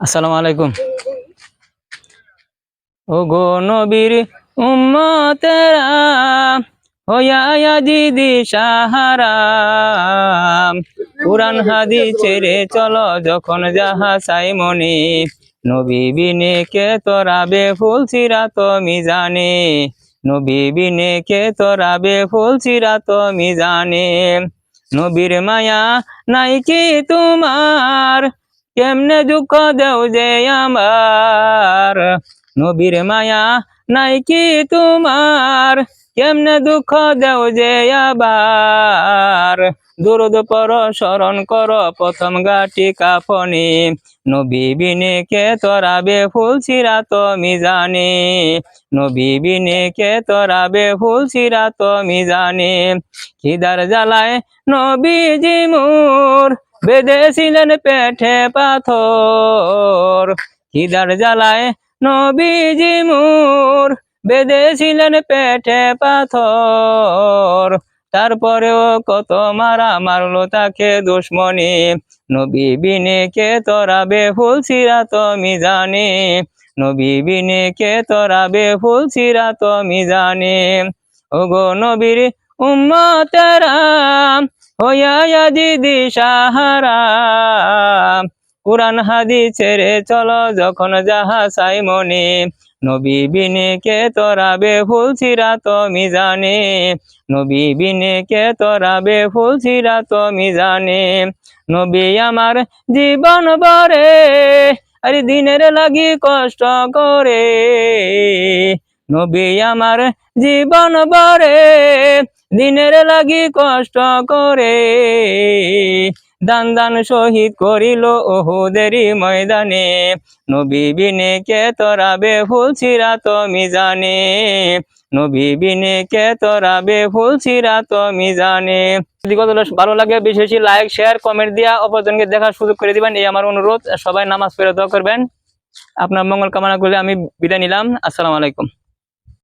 আসসালামু আলাইকুম। ও গো নবীর উম্মতেরা হইয়া দিদি সাহারা, কুরআন হাদিস ছেড়ে চলো যখন যাহা চাই মনে, নবী বিনে কে তোরাবে ফুল সিরাত মিজানে, নবী বিনে কে তোরাবে ফুল সিরাত মিজানে। নবীর মায়া নাই কি তোমার, কেমনে দুঃখ দেও যে আমার, নবীর মায়া নাই কি তোমার, কেমনে দুঃখ দেও যে আবার। দুরুদ পর স্মরণ কর প্রথম গাটি কাফনে, নবী বিনে কে তোরাবে ফুল সিরাত মিজানে, নবী বিনে কে তোরাবে ফুল সিরাত মিজানে। খিদার জ্বালায় নবীজি মোর বেঁধেছিলেন পেটে পাথর, খিদার জ্বালায় নবীজি মোর বেঁধেছিলেন পেটে পাথর, তারপরেও কত মারা মারলো তাকে দুশ্মনে, নবী বিনে কে তোরাবে ফুল সিরাত মিজানে, নবী বিনে কে তোরাবে ফুল সিরাত মিজানে। ওগো নবীর উম্মতেরা হইয়া দিদি সাহারা, কুরআন হাদিস ছেড়ে চলো যখন যাহা চাই মনে, নবী বিনে কে তোরাবে ফুল সিরাত মিজানে, নবী বিনে কে তোরাবে ফুল সিরাত মিজানে। নবী আমার জীবন ভরে আরে দিনের লাগি কষ্ট করে, নবী আমার জীবন ভরে দিনের লাগি কষ্ট করে, দান দান শহীদ করিল ওহুদেরই ময়দানে, নবী বিনে কে তোরাবে ফুল সিরাত মিজানে, নবী বিনে কে তোরাবে ফুল সিরাত মিজানে। যদি কথাগুলো ভালো লাগে বেশি বেশি লাইক শেয়ার কমেন্ট দিয়া অপরজনকে দেখার সুযোগ করে দিবেন, এই আমার অনুরোধ। সবাই নামাজ পড়ে দোয়া করবেন। আপনার মঙ্গল কামনা করলে আমি বিদায় নিলাম। আসসালামু আলাইকুম।